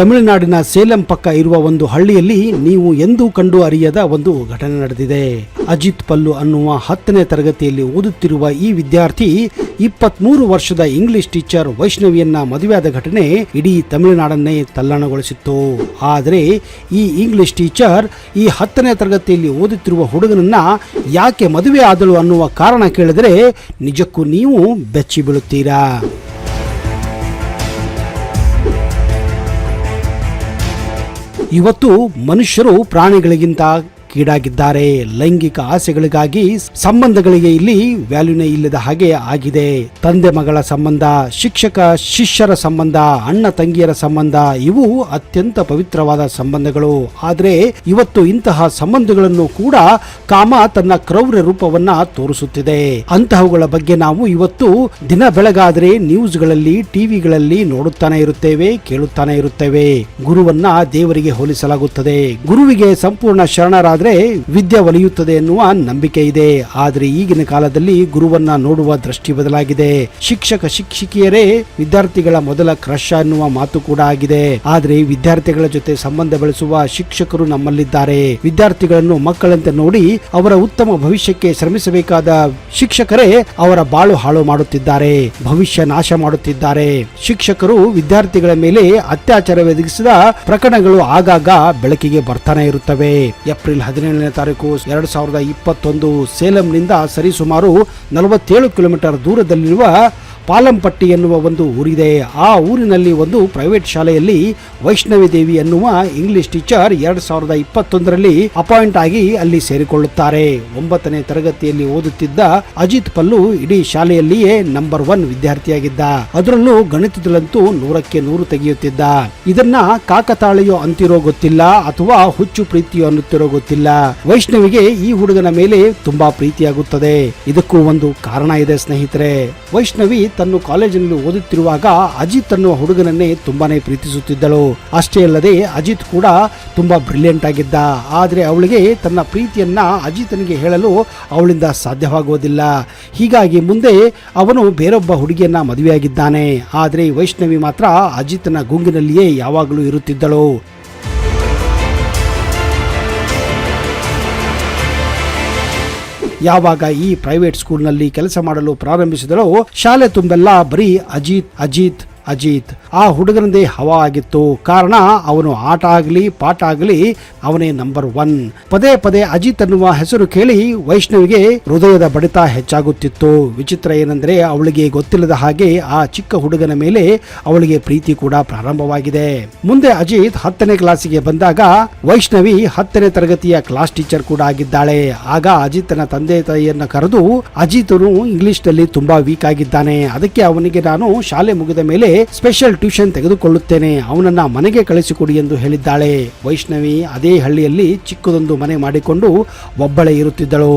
ತಮಿಳುನಾಡಿನ ಸೇಲಂ ಪಕ್ಕ ಇರುವ ಒಂದು ಹಳ್ಳಿಯಲ್ಲಿ ನೀವು ಎಂದೂ ಕಂಡು ಅರಿಯದ ಒಂದು ಘಟನೆ ನಡೆದಿದೆ. ಅಜಿತ್ ಪಲ್ಲು ಅನ್ನುವ 10ನೇ ತರಗತಿಯಲ್ಲಿ ಓದುತ್ತಿರುವ ಈ ವಿದ್ಯಾರ್ಥಿ 23 ವರ್ಷದ ಇಂಗ್ಲಿಷ್ ಟೀಚರ್ ವೈಷ್ಣವಿಯನ್ನ ಮದುವೆಯಾದ ಘಟನೆ ಇಡೀ ತಮಿಳುನಾಡನ್ನೇ ತಲ್ಲಣಗೊಳಿಸಿತ್ತು. ಆದರೆ ಈ ಇಂಗ್ಲಿಷ್ ಟೀಚರ್ ಈ 10ನೇ ತರಗತಿಯಲ್ಲಿ ಓದುತ್ತಿರುವ ಹುಡುಗನನ್ನ ಯಾಕೆ ಮದುವೆ ಆದಳು ಅನ್ನುವ ಕಾರಣ ಕೇಳಿದರೆ ನಿಜಕ್ಕೂ ನೀವು ಬೆಚ್ಚಿ ಬೀಳುತ್ತೀರಾ. ಇವತ್ತು ಮನುಷ್ಯರು ಪ್ರಾಣಿಗಳಿಗಿಂತ ಕೀಡಾಗಿದ್ದಾರೆ. ಲೈಂಗಿಕ ಆಸೆಗಳಿಗಾಗಿ ಸಂಬಂಧಗಳಿಗೆ ಇಲ್ಲಿ ವ್ಯಾಲ್ಯೂನೇ ಇಲ್ಲದ ಹಾಗೆ ಆಗಿದೆ. ತಂದೆ ಮಗಳ ಸಂಬಂಧ, ಶಿಕ್ಷಕ ಶಿಷ್ಯರ ಸಂಬಂಧ, ಅಣ್ಣ ತಂಗಿಯರ ಸಂಬಂಧ ಇವು ಅತ್ಯಂತ ಪವಿತ್ರವಾದ ಸಂಬಂಧಗಳು. ಆದರೆ ಇವತ್ತು ಇಂತಹ ಸಂಬಂಧಗಳನ್ನು ಕೂಡ ಕಾಮ ತನ್ನ ಕ್ರೌರ್ಯ ರೂಪವನ್ನ ತೋರಿಸುತ್ತಿದೆ. ಅಂತಹವುಗಳ ಬಗ್ಗೆ ನಾವು ಇವತ್ತು ದಿನ ಬೆಳಗಾದರೆ ನ್ಯೂಸ್ಗಳಲ್ಲಿ, ಟಿವಿಗಳಲ್ಲಿ ನೋಡುತ್ತಾನೆ ಇರುತ್ತೇವೆ, ಕೇಳುತ್ತಾನೆ ಇರುತ್ತೇವೆ. ಗುರುವನ್ನ ದೇವರಿಗೆ ಹೋಲಿಸಲಾಗುತ್ತದೆ. ಗುರುವಿಗೆ ಸಂಪೂರ್ಣ ಶರಣರಾದ ವಿದ್ಯೆ ಒಲಿಯುತ್ತದೆ ಎನ್ನುವ ನಂಬಿಕೆ ಇದೆ. ಆದರೆ ಈಗಿನ ಕಾಲದಲ್ಲಿ ಗುರುವನ್ನ ನೋಡುವ ದೃಷ್ಟಿ ಬದಲಾಗಿದೆ. ಶಿಕ್ಷಕ ಶಿಕ್ಷಕಿಯರೇ ವಿದ್ಯಾರ್ಥಿಗಳ ಮೊದಲ ಕ್ರಶ್ ಅನ್ನುವ ಮಾತು ಕೂಡ ಆಗಿದೆ. ಆದರೆ ವಿದ್ಯಾರ್ಥಿಗಳ ಜೊತೆ ಸಂಬಂಧ ಬೆಳೆಸುವ ಶಿಕ್ಷಕರು ನಮ್ಮಲ್ಲಿದ್ದಾರೆ. ವಿದ್ಯಾರ್ಥಿಗಳನ್ನು ಮಕ್ಕಳಂತೆ ನೋಡಿ ಅವರ ಉತ್ತಮ ಭವಿಷ್ಯಕ್ಕೆ ಶ್ರಮಿಸಬೇಕಾದ ಶಿಕ್ಷಕರೇ ಅವರ ಬಾಳು ಹಾಳು ಮಾಡುತ್ತಿದ್ದಾರೆ, ಭವಿಷ್ಯ ನಾಶ ಮಾಡುತ್ತಿದ್ದಾರೆ. ಶಿಕ್ಷಕರು ವಿದ್ಯಾರ್ಥಿಗಳ ಮೇಲೆ ಅತ್ಯಾಚಾರವೆಸಗಿಸಿದ ಪ್ರಕರಣಗಳು ಆಗಾಗ ಬೆಳಕಿಗೆ ಬರ್ತಾನೆ ಇರುತ್ತವೆ. ಏಪ್ರಿಲ್ 17ನೇ ತಾರೀಕು 2021 ಸೇಲಂನಿಂದ ಸರಿಸುಮಾರು 47 ಕಿಲೋಮೀಟರ್ ದೂರದಲ್ಲಿರುವ ಪಾಲಂಪಟ್ಟಿ ಎನ್ನುವ ಒಂದು ಊರಿದೆ. ಆ ಊರಿನಲ್ಲಿ ಒಂದು ಪ್ರೈವೇಟ್ ಶಾಲೆಯಲ್ಲಿ ವೈಷ್ಣವಿ ದೇವಿ ಎನ್ನುವ ಇಂಗ್ಲಿಷ್ ಟೀಚರ್ 2021ರಲ್ಲಿ ಅಪಾಯಿಂಟ್ ಆಗಿ ಅಲ್ಲಿ ಸೇರಿಕೊಳ್ಳುತ್ತಾರೆ. 9ನೇ ತರಗತಿಯಲ್ಲಿ ಓದುತ್ತಿದ್ದ ಅಜಿತ್ ಪಲ್ಲು ಇಡೀ ಶಾಲೆಯಲ್ಲಿಯೇ ನಂಬರ್ 1 ವಿದ್ಯಾರ್ಥಿಯಾಗಿದ್ದ. ಅದರಲ್ಲೂ ಗಣಿತದಲ್ಲಂತೂ 100ಕ್ಕೆ 100 ತೆಗೆಯುತ್ತಿದ್ದ. ಇದನ್ನ ಕಾಕತಾಳಿಯೋ ಅಂತಿರೋ ಗೊತ್ತಿಲ್ಲ ಅಥವಾ ಹುಚ್ಚು ಪ್ರೀತಿಯೋ ಅನ್ನುತ್ತಿರೋ ಗೊತ್ತಿಲ್ಲ. ವೈಷ್ಣವಿಗೆ ಈ ಹುಡುಗನ ಮೇಲೆ ತುಂಬಾ ಪ್ರೀತಿಯಾಗುತ್ತದೆ. ಇದಕ್ಕೂ ಒಂದು ಕಾರಣ ಇದೆ ಸ್ನೇಹಿತರೆ. ವೈಷ್ಣವಿ ತನ್ನ ಕಾಲೇಜಿನಲ್ಲಿ ಓದುತ್ತಿರುವಾಗ ಅಜಿತ್ ಅನ್ನುವ ಹುಡುಗನನ್ನೇ ತುಂಬಾನೇ ಪ್ರೀತಿಸುತ್ತಿದ್ದಳು. ಅಷ್ಟೇ ಅಲ್ಲದೆ ಅಜಿತ್ ಕೂಡ ತುಂಬಾ ಬ್ರಿಲಿಯಂಟ್ ಆಗಿದ್ದ. ಆದರೆ ಅವಳಿಗೆ ತನ್ನ ಪ್ರೀತಿಯನ್ನ ಅಜಿತನಿಗೆ ಹೇಳಲು ಅವಳಿಂದ ಸಾಧ್ಯವಾಗುವುದಿಲ್ಲ. ಹೀಗಾಗಿ ಮುಂದೆ ಅವನು ಬೇರೊಬ್ಬ ಹುಡುಗಿಯನ್ನ ಮದುವೆಯಾಗಿದ್ದಾನೆ. ಆದರೆ ವೈಷ್ಣವಿ ಮಾತ್ರ ಅಜಿತ್ನ ಗುಂಗಿನಲ್ಲಿಯೇ ಯಾವಾಗಲೂ ಇರುತ್ತಿದ್ದಳು. ಯಾವಾಗ ಈ ಪ್ರೈವೇಟ್ ಸ್ಕೂಲ್ನಲ್ಲಿ ಕೆಲಸ ಮಾಡಲು ಪ್ರಾರಂಭಿಸಿದಳೋ ಶಾಲೆ ತುಂಬೆಲ್ಲ ಬರೀ ಅಜಿತ್ ಅಜಿತ್ ಅಜಿತ್. ಆ ಹುಡುಗನದೇ ಹವಾ ಆಗಿತ್ತು. ಕಾರಣ ಅವನು ಆಟ ಆಗಲಿ ಪಾಠ ಆಗಲಿ ಅವನೇ ನಂಬರ್ 1. ಪದೇ ಪದೇ ಅಜಿತ್ ಅನ್ನುವ ಹೆಸರು ಕೇಳಿ ವೈಷ್ಣವಿಗೆ ಹೃದಯದ ಬಡಿತ ಹೆಚ್ಚಾಗುತ್ತಿತ್ತು. ವಿಚಿತ್ರ ಏನಂದ್ರೆ ಅವಳಿಗೆ ಗೊತ್ತಿಲ್ಲದ ಹಾಗೆ ಆ ಚಿಕ್ಕ ಹುಡುಗನ ಮೇಲೆ ಅವಳಿಗೆ ಪ್ರೀತಿ ಕೂಡ ಪ್ರಾರಂಭವಾಗಿದೆ. ಮುಂದೆ ಅಜಿತ್ 10ನೇ ಕ್ಲಾಸಿಗೆ ಬಂದಾಗ ವೈಷ್ಣವಿ 10ನೇ ತರಗತಿಯ ಕ್ಲಾಸ್ ಟೀಚರ್ ಕೂಡ ಆಗಿದ್ದಾಳೆ. ಆಗ ಅಜಿತ್ನ ತಂದೆ ತಾಯಿಯನ್ನ ಕರೆದು ಅಜಿತ್ನು ಇಂಗ್ಲಿಷ್ ನಲ್ಲಿ ತುಂಬಾ ವೀಕ್ ಆಗಿದ್ದಾನೆ, ಅದಕ್ಕೆ ಅವನಿಗೆ ನಾನು ಶಾಲೆ ಮುಗಿದ ಮೇಲೆ ಸ್ಪೆಷಲ್ ಟ್ಯೂಷನ್ ತೆಗೆದುಕೊಳ್ಳುತ್ತೇನೆ, ಅವನನ್ನ ಮನೆಗೆ ಕಳಿಸಿಕೊಡಿ ಎಂದು ಹೇಳಿದ್ದಾಳೆ. ವೈಷ್ಣವಿ ಅದೇ ಹಳ್ಳಿಯಲ್ಲಿ ಚಿಕ್ಕದೊಂದು ಮನೆ ಮಾಡಿಕೊಂಡು ಒಬ್ಬಳೇ ಇರುತ್ತಿದ್ದಳು.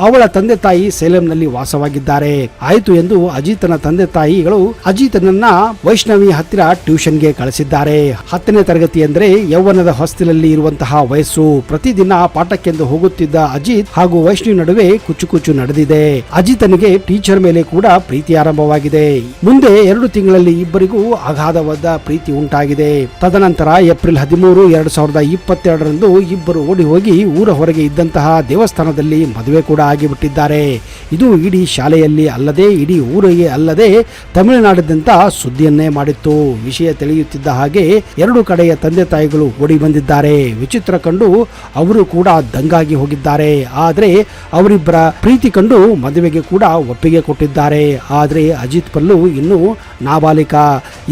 ಅವಳ ತಂದೆ ತಾಯಿ ಸೇಲಂನಲ್ಲಿ ವಾಸವಾಗಿದ್ದಾರೆ. ಆಯಿತು ಎಂದು ಅಜಿತನ ತಂದೆ ತಾಯಿಗಳು ಅಜಿತನನ್ನ ವೈಷ್ಣವಿ ಹತ್ತಿರ ಟ್ಯೂಷನ್ಗೆ ಕಳಿಸಿದ್ದಾರೆ. 10ನೇ ತರಗತಿ ಅಂದ್ರೆ ಯೌವನದ ಹೊಸ್ತಿಲಲ್ಲಿ ಇರುವಂತಹ ವಯಸ್ಸು. ಪ್ರತಿದಿನ ಪಾಠಕ್ಕೆಂದು ಹೋಗುತ್ತಿದ್ದ ಅಜಿತ್ ಹಾಗೂ ವೈಷ್ಣವಿ ನಡುವೆ ಕುಚ್ಚು ನಡೆದಿದೆ. ಅಜಿತನಿಗೆ ಟೀಚರ್ ಮೇಲೆ ಕೂಡ ಪ್ರೀತಿ ಆರಂಭವಾಗಿದೆ. ಮುಂದೆ 2 ತಿಂಗಳಲ್ಲಿ ಇಬ್ಬರಿಗೂ ಅಗಾಧವಾದ ಪ್ರೀತಿ ಉಂಟಾಗಿದೆ. ತದನಂತರ ಏಪ್ರಿಲ್ 13, 2022ರಂದು ಇಬ್ಬರು ಓಡಿ ಹೋಗಿ ಊರ ಹೊರಗೆ ಇದ್ದಂತಹ ದೇವಸ್ಥಾನದಲ್ಲಿ ಮದುವೆ ಕೂಡ ಆಗಿಬಿಟ್ಟಿದ್ದಾರೆ. ಇದು ಇಡೀ ಶಾಲೆಯಲ್ಲಿ ಅಲ್ಲದೆ ಇಡೀ ಊರಿಗೆ ಅಲ್ಲದೆ ತಮಿಳುನಾಡಿದಂತ ಸುದ್ದಿಯನ್ನೇ ಮಾಡಿತ್ತು. ವಿಷಯ ತಿಳಿಯುತ್ತಿದ್ದ ಹಾಗೆ 2 ಕಡೆಯ ತಂದೆ ತಾಯಿಗಳು ಓಡಿ ಬಂದಿದ್ದಾರೆ. ವಿಚಿತ್ರ ಕಂಡು ಅವರು ಕೂಡ ದಂಗಾಗಿ ಹೋಗಿದ್ದಾರೆ. ಆದ್ರೆ ಅವರಿಬ್ಬರ ಪ್ರೀತಿ ಕಂಡು ಮದುವೆಗೆ ಕೂಡ ಒಪ್ಪಿಗೆ ಕೊಟ್ಟಿದ್ದಾರೆ. ಆದ್ರೆ ಅಜಿತ್ ಪಲ್ಲು ಇನ್ನು ನಾಬಾಲಿಕ.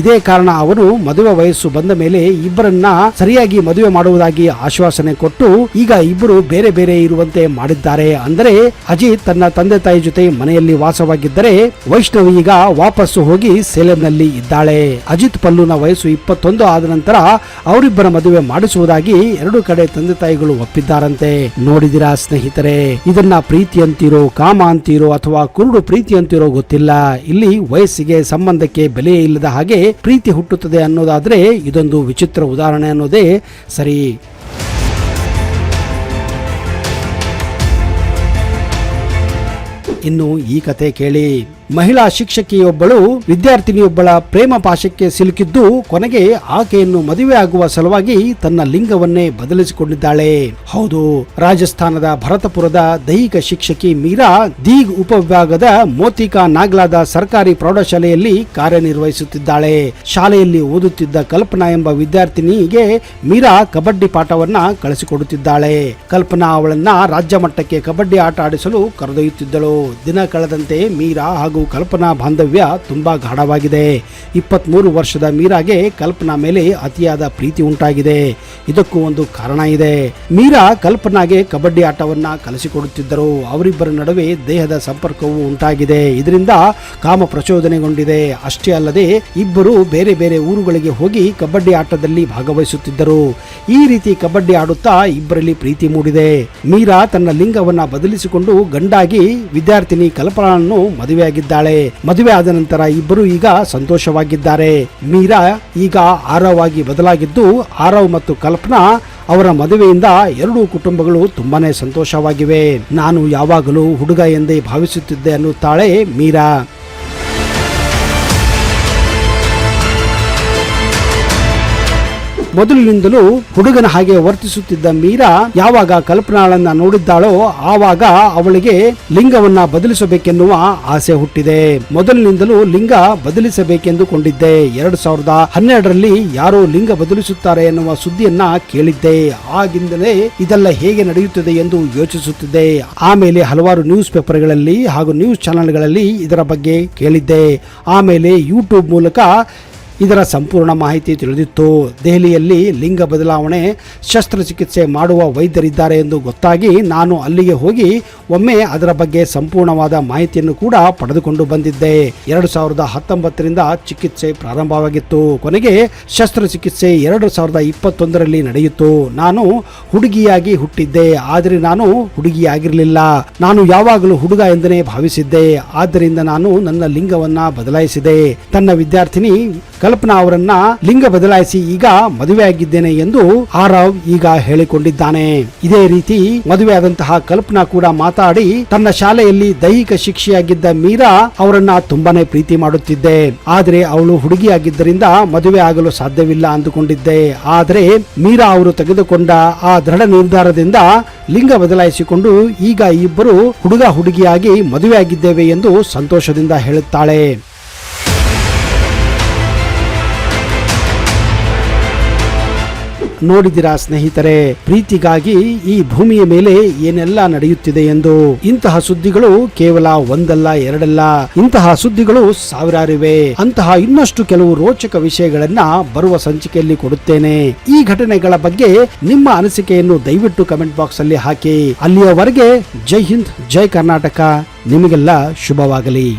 ಇದೇ ಕಾರಣ ಅವನು ಮದುವೆ ವಯಸ್ಸು ಬಂದ ಮೇಲೆ ಇಬ್ಬರನ್ನ ಸರಿಯಾಗಿ ಮದುವೆ ಮಾಡುವುದಾಗಿ ಆಶ್ವಾಸನೆ ಕೊಟ್ಟು ಈಗ ಇಬ್ಬರು ಬೇರೆ ಬೇರೆ ಇರುವಂತೆ ಮಾಡಿದ್ದಾರೆ. ಅಂದರೆ ಅಜಿತ್ ತನ್ನ ತಂದೆ ತಾಯಿ ಜೊತೆ ಮನೆಯಲ್ಲಿ ವಾಸವಾಗಿದ್ದರೆ ವೈಷ್ಣವಿ ಈಗ ವಾಪಸ್ಸು ಹೋಗಿ ಸೇಲಂನಲ್ಲಿ ಇದ್ದಾಳೆ. ಅಜಿತ್ ಪಲ್ಲುನ ವಯಸ್ಸು 21 ಆದ ನಂತರ ಅವರಿಬ್ಬರ ಮದುವೆ ಮಾಡಿಸುವುದಾಗಿ 2 ಕಡೆ ತಂದೆ ತಾಯಿಗಳು ಒಪ್ಪಿದ್ದಾರಂತೆ. ನೋಡಿದಿರಾ ಸ್ನೇಹಿತರೆ, ಇದನ್ನ ಪ್ರೀತಿ ಅಂತೀರೋ, ಕಾಮ ಅಂತೀರೋ ಅಥವಾ ಕುರುಡು ಪ್ರೀತಿ ಅಂತೀರೋ ಗೊತ್ತಿಲ್ಲ. ಇಲ್ಲಿ ವಯಸ್ಸಿಗೆ ಸಂಬಂಧಕ್ಕೆ ಬೆಲೆ ಇಲ್ಲದ ಹಾಗೆ ಪ್ರೀತಿ ಹುಟ್ಟುತ್ತದೆ ಅನ್ನೋದಾದ್ರೆ ಇದೊಂದು ವಿಚಿತ್ರ ಉದಾಹರಣೆ ಅನ್ನೋದೇ ಸರಿ. ಇನ್ನು ಈ ಕತೆ ಕೇಳಿ. ಮಹಿಳಾ ಶಿಕ್ಷಕಿಯೊಬ್ಬಳು ವಿದ್ಯಾರ್ಥಿನಿಯೊಬ್ಬಳ ಪ್ರೇಮ ಪಾಶಕ್ಕೆ ಸಿಲುಕಿದ್ದು ಕೊನೆಗೆ ಆಕೆಯನ್ನು ಮದುವೆ ಆಗುವ ಸಲುವಾಗಿ ತನ್ನ ಲಿಂಗವನ್ನೇ ಬದಲಿಸಿಕೊಂಡಿದ್ದಾಳೆ. ಹೌದು, ರಾಜಸ್ಥಾನದ ಭರತಪುರದ ದೈಹಿಕ ಶಿಕ್ಷಕಿ ಮೀರಾ ದೀಗ್ ಉಪವಿಭಾಗದ ಮೋತಿಕಾ ನಾಗ್ಲಾದ ಸರ್ಕಾರಿ ಪ್ರೌಢಶಾಲೆಯಲ್ಲಿ ಕಾರ್ಯನಿರ್ವಹಿಸುತ್ತಿದ್ದಾಳೆ. ಶಾಲೆಯಲ್ಲಿ ಓದುತ್ತಿದ್ದ ಕಲ್ಪನಾ ಎಂಬ ವಿದ್ಯಾರ್ಥಿನಿಗೆ ಮೀರಾ ಕಬಡ್ಡಿ ಪಾಠವನ್ನ ಕಳಿಸಿಕೊಡುತ್ತಿದ್ದಾಳೆ. ಕಲ್ಪನಾ ಅವಳನ್ನ ರಾಜ್ಯ ಮಟ್ಟಕ್ಕೆ ಕಬಡ್ಡಿ ಆಟ ಆಡಿಸಲು ಕರೆದೊಯ್ಯುತ್ತಿದ್ದಳು. ದಿನ ಕಳೆದಂತೆ ಮೀರಾ ಹಾಗೂ ಕಲ್ಪನಾ ಬಾಂಧವ್ಯ ತುಂಬಾ ಗಾಢವಾಗಿದೆ. 23 ವರ್ಷದ ಮೀರಾಗೆ ಕಲ್ಪನಾ ಮೇಲೆ ಅತಿಯಾದ ಪ್ರೀತಿ ಉಂಟಾಗಿದೆ. ಇದಕ್ಕೂ ಒಂದು ಕಾರಣ ಇದೆ. ಮೀರಾ ಕಲ್ಪನಾಗೆ ಕಬಡ್ಡಿ ಆಟವನ್ನ ಕಲಿಸಿಕೊಡುತ್ತಿದ್ದರು. ಅವರಿಬ್ಬರ ನಡುವೆ ದೇಹದ ಸಂಪರ್ಕವೂ ಉಂಟಾಗಿದೆ. ಇದರಿಂದ ಕಾಮ ಪ್ರಚೋದನೆಗೊಂಡಿದೆ. ಅಷ್ಟೇ ಅಲ್ಲದೆ ಇಬ್ಬರು ಬೇರೆ ಬೇರೆ ಊರುಗಳಿಗೆ ಹೋಗಿ ಕಬಡ್ಡಿ ಆಟದಲ್ಲಿ ಭಾಗವಹಿಸುತ್ತಿದ್ದರು. ಈ ರೀತಿ ಕಬಡ್ಡಿ ಆಡುತ್ತಾ ಇಬ್ಬರಲ್ಲಿ ಪ್ರೀತಿ ಮೂಡಿದೆ. ಮೀರಾ ತನ್ನ ಲಿಂಗವನ್ನ ಬದಲಿಸಿಕೊಂಡು ಗಂಡಾಗಿ ವಿದ್ಯಾರ್ಥಿನಿ ಕಲ್ಪನಾವನ್ನು ಮದುವೆಯಾಗಿದ್ದಾಳೆ. ಮದುವೆ ಆದ ನಂತರ ಇಬ್ಬರು ಈಗ ಸಂತೋಷವಾಗಿದ್ದಾರೆ. ಮೀರಾ ಈಗ ಆರವಾಗಿ ಬದಲಾಗಿದ್ದು ಆರವ್ ಮತ್ತು ಕಲ್ಪನಾ ಅವರ ಮದುವೆಯಿಂದ ಎರಡೂ ಕುಟುಂಬಗಳು ತುಂಬಾನೇ ಸಂತೋಷವಾಗಿವೆ. ನಾನು ಯಾವಾಗಲೂ ಹುಡುಗ ಎಂದೇ ಭಾವಿಸುತ್ತಿದ್ದೆ ಅನ್ನುತ್ತಾಳೆ ಮೀರಾ. ಮೊದಲಿನಿಂದಲೂ ಹುಡುಗನ ಹಾಗೆ ವರ್ತಿಸುತ್ತಿದ್ದ ಮೀರಾ ಯಾವಾಗ ಕಲ್ಪನಾಳನ್ನ ನೋಡಿದ್ದಾಳೋ ಆವಾಗ ಅವಳಿಗೆ ಲಿಂಗವನ್ನ ಬದಲಿಸಬೇಕೆನ್ನುವ ಆಸೆ ಹುಟ್ಟಿದೆ. ಮೊದಲಿನಿಂದಲೂ ಲಿಂಗ ಬದಲಿಸಬೇಕೆಂದುಕೊಂಡಿದ್ದೆ. 2012ರಲ್ಲಿ ಯಾರೋ ಲಿಂಗ ಬದಲಿಸುತ್ತಾರೆ ಎನ್ನುವ ಸುದ್ದಿಯನ್ನ ಕೇಳಿದ್ದೆ. ಆಗಿಂದಲೇ ಇದೆಲ್ಲ ಹೇಗೆ ನಡೆಯುತ್ತದೆ ಎಂದು ಯೋಚಿಸುತ್ತಿದ್ದೆ. ಆಮೇಲೆ ಹಲವಾರು ನ್ಯೂಸ್ ಪೇಪರ್ಗಳಲ್ಲಿ ಹಾಗೂ ನ್ಯೂಸ್ ಚಾನೆಲ್ಗಳಲ್ಲಿ ಇದರ ಬಗ್ಗೆ ಕೇಳಿದ್ದೆ. ಆಮೇಲೆ ಯೂಟ್ಯೂಬ್ ಮೂಲಕ ಇದರ ಸಂಪೂರ್ಣ ಮಾಹಿತಿ ತಿಳಿದಿತ್ತು. ದೆಹಲಿಯಲ್ಲಿ ಲಿಂಗ ಬದಲಾವಣೆ ಶಸ್ತ್ರಚಿಕಿತ್ಸೆ ಮಾಡುವ ವೈದ್ಯರಿದ್ದಾರೆ ಎಂದು ಗೊತ್ತಾಗಿ ನಾನು ಅಲ್ಲಿಗೆ ಹೋಗಿ ಒಮ್ಮೆ ಅದರ ಬಗ್ಗೆ ಸಂಪೂರ್ಣವಾದ ಮಾಹಿತಿಯನ್ನು ಕೂಡ ಪಡೆದುಕೊಂಡು ಬಂದಿದ್ದೆ. 2019ರಿಂದ ಚಿಕಿತ್ಸೆ ಪ್ರಾರಂಭವಾಗಿತ್ತು. ಕೊನೆಗೆ ಶಸ್ತ್ರಚಿಕಿತ್ಸೆ 2021ರಲ್ಲಿ ನಡೆಯಿತು. ನಾನು ಹುಡುಗಿಯಾಗಿ ಹುಟ್ಟಿದ್ದೆ, ಆದರೆ ನಾನು ಹುಡುಗಿಯಾಗಿರಲಿಲ್ಲ. ನಾನು ಯಾವಾಗಲೂ ಹುಡುಗ ಎಂದನೇ ಭಾವಿಸಿದ್ದೆ. ಆದ್ದರಿಂದ ನಾನು ನನ್ನ ಲಿಂಗವನ್ನ ಬದಲಾಯಿಸಿದೆ. ತನ್ನ ವಿದ್ಯಾರ್ಥಿನಿ ಕಲ್ಪನಾ ಅವರನ್ನ ಲಿಂಗ ಬದಲಾಯಿಸಿ ಈಗ ಮದುವೆಯಾಗಿದ್ದೇನೆ ಎಂದು ಆರವ್ ಈಗ ಹೇಳಿಕೊಂಡಿದ್ದಾನೆ. ಇದೇ ರೀತಿ ಮದುವೆಯಾದಂತಹ ಕಲ್ಪನಾ ಕೂಡ ಮಾತಾಡಿ ತನ್ನ ಶಾಲೆಯಲ್ಲಿ ದೈಹಿಕ ಶಿಕ್ಷೆಯಾಗಿದ್ದ ಮೀರಾ ಅವರನ್ನ ತುಂಬಾನೇ ಪ್ರೀತಿ ಮಾಡುತ್ತಿದ್ದೆ. ಆದರೆ ಅವಳು ಹುಡುಗಿಯಾಗಿದ್ದರಿಂದ ಮದುವೆ ಆಗಲು ಸಾಧ್ಯವಿಲ್ಲ ಅಂದುಕೊಂಡಿದ್ದೆ. ಆದರೆ ಮೀರಾ ಅವರು ತೆಗೆದುಕೊಂಡ ಆ ದೃಢ ನಿರ್ಧಾರದಿಂದ ಲಿಂಗ ಬದಲಾಯಿಸಿಕೊಂಡು ಈಗ ಇಬ್ಬರು ಹುಡುಗ ಹುಡುಗಿಯಾಗಿ ಮದುವೆಯಾಗಿದ್ದೇವೆ ಎಂದು ಸಂತೋಷದಿಂದ ಹೇಳುತ್ತಾಳೆ. ನೋಡಿದಿರಾ ಸ್ನೇಹಿತರೆ, ಪ್ರೀತಿಗಾಗಿ ಈ ಭೂಮಿಯ ಮೇಲೆ ಏನೆಲ್ಲ ನಡೆಯುತ್ತಿದೆ ಎಂದು. ಇಂತಹ ಸುದ್ದಿಗಳು ಕೇವಲ ಒಂದಲ್ಲ ಎರಡಲ್ಲ, ಇಂತಹ ಸುದ್ದಿಗಳು ಸಾವಿರಾರಿವೆ. ಅಂತಹ ಇನ್ನಷ್ಟು ಕೆಲವು ರೋಚಕ ವಿಷಯಗಳನ್ನ ಬರುವ ಸಂಚಿಕೆಯಲ್ಲಿ ಕೊಡುತ್ತೇನೆ. ಈ ಘಟನೆಗಳ ಬಗ್ಗೆ ನಿಮ್ಮ ಅನಿಸಿಕೆಯನ್ನು ದಯವಿಟ್ಟು ಕಮೆಂಟ್ ಬಾಕ್ಸ್ ಅಲ್ಲಿ ಹಾಕಿ. ಅಲ್ಲಿಯವರೆಗೆ ಜೈ ಹಿಂದ್, ಜೈ ಕರ್ನಾಟಕ. ನಿಮಗೆಲ್ಲ ಶುಭವಾಗಲಿ.